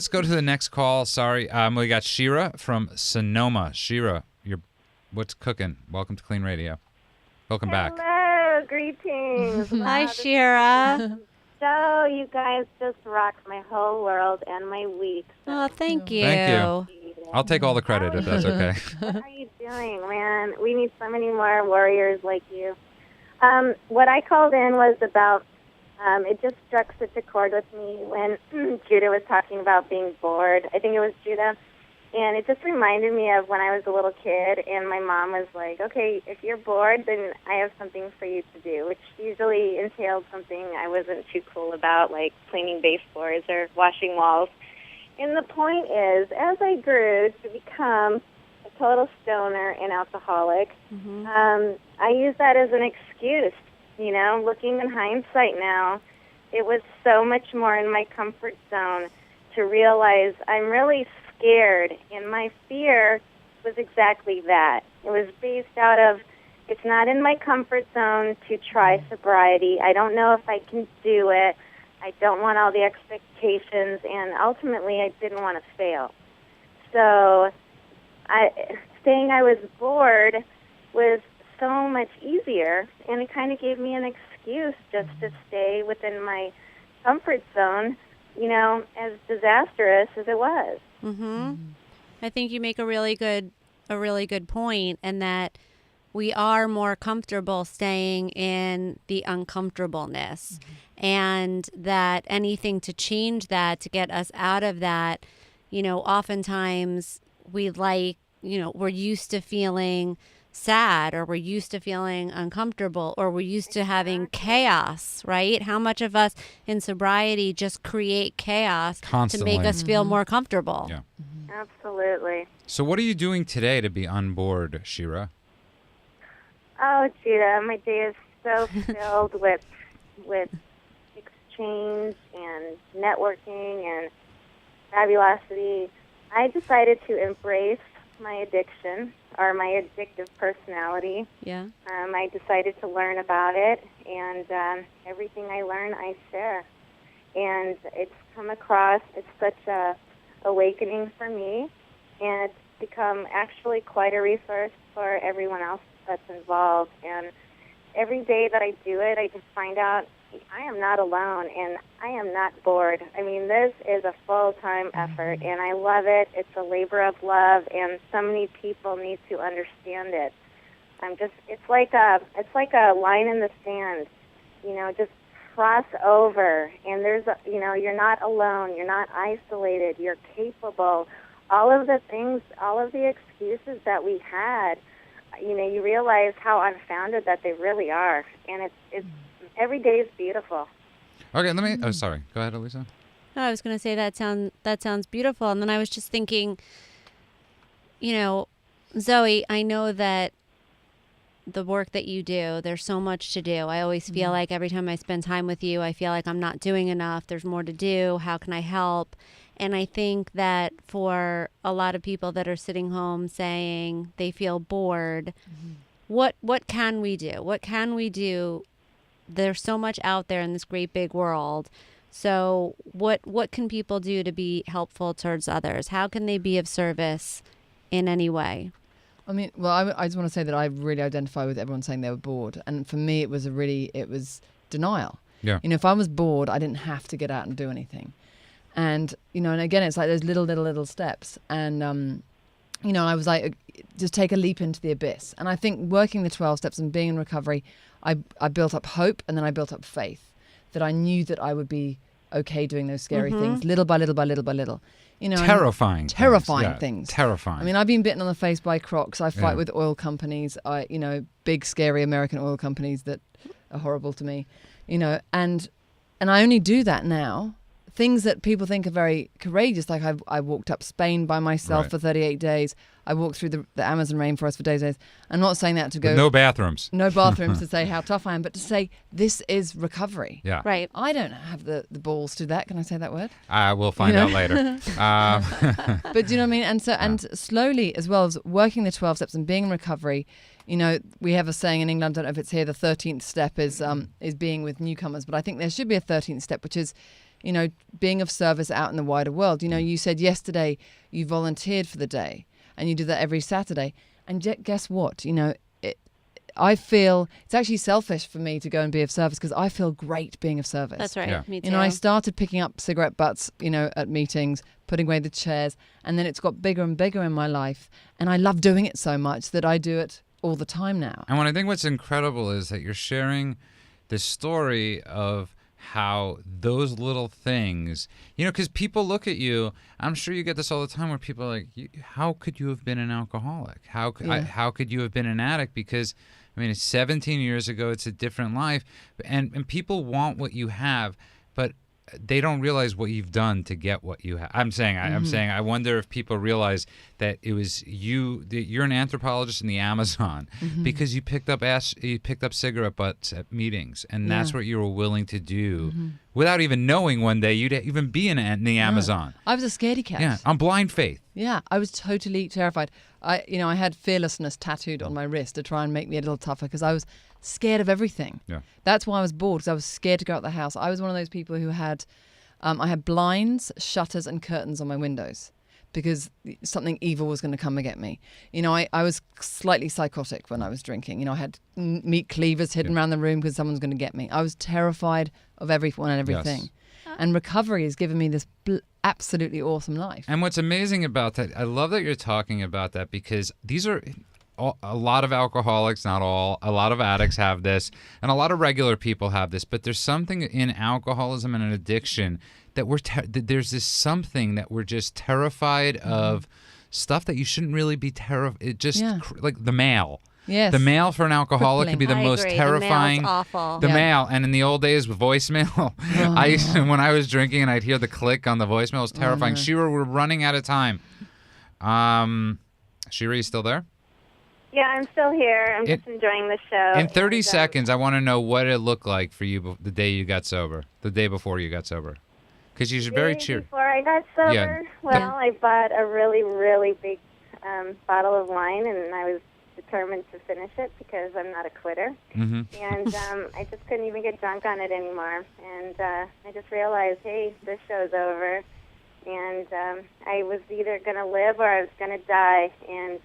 Let's go to the next call. Sorry. We got Shira from Sonoma. Shira, what's cooking? Welcome to Clean Radio. Welcome back. Hello, greetings. Hi, Shira. So you guys just rocked my whole world and my week. Oh, thank you. Thank you. I'll take all the credit if that's okay. What are you doing, man? We need so many more warriors like you. What I called in was about, it just struck such a chord with me when Judah was talking about being bored. I think it was Judah. And it just reminded me of when I was a little kid, and my mom was like, okay, if you're bored, then I have something for you to do, which usually entailed something I wasn't too cool about, like cleaning baseboards or washing walls. And the point is, as I grew to become a total stoner and alcoholic, I used that as an excuse. You know, looking in hindsight now, it was so much more in my comfort zone to realize I'm really scared, and my fear was exactly that. It was based out of, it's not in my comfort zone to try sobriety. I don't know if I can do it. I don't want all the expectations, and ultimately I didn't want to fail. So saying I was bored was so much easier, and it kind of gave me an excuse just to stay within my comfort zone, you know, as disastrous as it was. I think you make a really good point, and that we are more comfortable staying in the uncomfortableness, and that anything to change that, to get us out of that, you know, oftentimes we're used to feeling sad, or we're used to feeling uncomfortable, or we're used to having chaos, right? How much of us in sobriety just create chaos Constantly. to make us feel more comfortable? Yeah. Absolutely. So what are you doing today to be on board, Shira? Oh, Judah, my day is so filled with exchange and networking and fabulosity. I decided to embrace my addiction, or my addictive personality. Yeah. I decided to learn about it, and everything I learn, I share. And it's come across, it's such a awakening for me, and it's become actually quite a resource for everyone else that's involved. And every day that I do it, I just find out I am not alone, and I am not bored. I mean, this is a full-time effort, and I love it. It's a labor of love, and so many people need to understand it. It's like a line in the sand, you know, just cross over, and you're not alone, you're not isolated, you're capable. All of the things, all of the excuses that we had, you know, you realize how unfounded that they really are, and it's every day is beautiful. Okay, let me. Oh, sorry. Go ahead, Elisa. No, I was going to say that sounds beautiful, and then I was just thinking, you know, Zoe, I know that the work that you do, there's so much to do. I always feel like every time I spend time with you, I feel like I'm not doing enough. There's more to do. How can I help? And I think that for a lot of people that are sitting home saying they feel bored, what can we do? What can we do? There's so much out there in this great big world. So what can people do to be helpful towards others? How can they be of service in any way? I mean, well, I just want to say that I really identify with everyone saying they were bored. And for me, it was denial. Yeah. You know, if I was bored, I didn't have to get out and do anything. And, you know, and again, it's like those little steps. And, you know, I was like, just take a leap into the abyss. And I think working the 12 steps and being in recovery, I built up hope, and then I built up faith that I knew that I would be okay doing those scary things, little by little by little by little. You know, Terrifying things. Terrifying. I mean, I've been bitten on the face by crocs. I fight with oil companies. Big scary American oil companies that are horrible to me. You know, and I only do that now. Things that people think are very courageous, like I walked up Spain by myself for 38 days. I walked through the Amazon rainforest for days. I'm not saying that to go... With no bathrooms. No bathrooms to say how tough I am, but to say this is recovery. Yeah. Right. I don't have the balls to do that. Can I say that word? We'll find out later. But do you know what I mean? And so, and slowly, as well as working the 12 steps and being in recovery, you know, we have a saying in England, I don't know if it's here, the 13th step is being with newcomers, but I think there should be a 13th step, which is, being of service out in the wider world. You said yesterday you volunteered for the day, and you do that every Saturday. And yet, guess what? I feel it's actually selfish for me to go and be of service because I feel great being of service. That's right. Yeah. Me too. I started picking up cigarette butts, at meetings, putting away the chairs, and then it's got bigger and bigger in my life. And I love doing it so much that I do it all the time now. And what I think what's incredible is that you're sharing the story of how those little things, because people look at you. I'm sure you get this all the time where people are like, how could you have been an alcoholic? How could you have been an addict? Because, it's 17 years ago. It's a different life. And people want what you have, but they don't realize what you've done to get what you have. I'm saying, I wonder if people realize that it was you. That you're an anthropologist in the Amazon because you picked up cigarette butts at meetings, and that's what you were willing to do without even knowing one day you'd even be in the Amazon. I was a scaredy cat. Yeah, on blind faith. Yeah, I was totally terrified. I had fearlessness tattooed on my wrist to try and make me a little tougher because I was scared of everything. Yeah. That's why I was bored, because I was scared to go out the house. I was one of those people who had, I had blinds, shutters, and curtains on my windows because something evil was going to come and get me. I was slightly psychotic when I was drinking. I had meat cleavers hidden around the room because someone's going to get me. I was terrified of everyone and everything. Yes. And recovery has given me this absolutely awesome life. And what's amazing about that, I love that you're talking about that because these are a lot of alcoholics, not all, a lot of addicts have this, and a lot of regular people have this, but there's something in alcoholism and an addiction that there's this something that we're just terrified of, stuff that you shouldn't really be terrified. Like the mail. Yes. The mail for an alcoholic could be the I most agree. terrifying. The mail's awful. The mail, and in the old days with voicemail, I used to, when I was drinking and I'd hear the click on the voicemail, it was terrifying. Shira, we're running out of time. Shira, you still there? Yeah, I'm still here. I'm just enjoying the show. In 30 seconds, I want to know what it looked like for you the day you got sober, the day before you got sober. Because you're very cheery. Before I got sober, I bought a really, really big bottle of wine, and I was determined to finish it because I'm not a quitter. And I just couldn't even get drunk on it anymore. And I just realized, hey, this show's over. And I was either going to live or I was going to die. And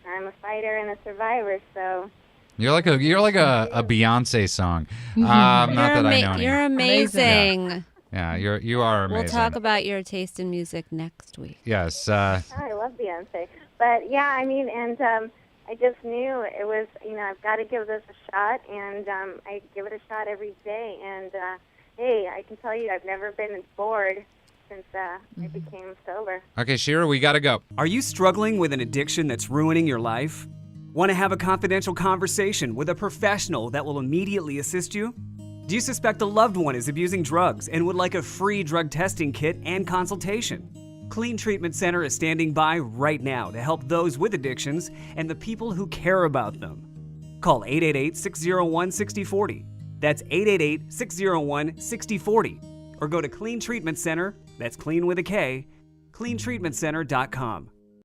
I'm a fighter and a survivor, so... You're like a Beyonce song. Not that I know. You're amazing. Yeah, you are amazing. We'll talk about your taste in music next week. Yes. I love Beyonce. But, yeah, I just knew it was, I've got to give this a shot, and I give it a shot every day. And, hey, I can tell you I've never been bored since I became sober. Okay, Shira, we got to go. Are you struggling with an addiction that's ruining your life? Want to have a confidential conversation with a professional that will immediately assist you? Do you suspect a loved one is abusing drugs and would like a free drug testing kit and consultation? KLEAN Treatment Center is standing by right now to help those with addictions and the people who care about them. Call 888-601-6040. That's 888-601-6040. Or go to KLEAN Treatment Center, that's clean with a K, KLEANTreatmentCenter.com.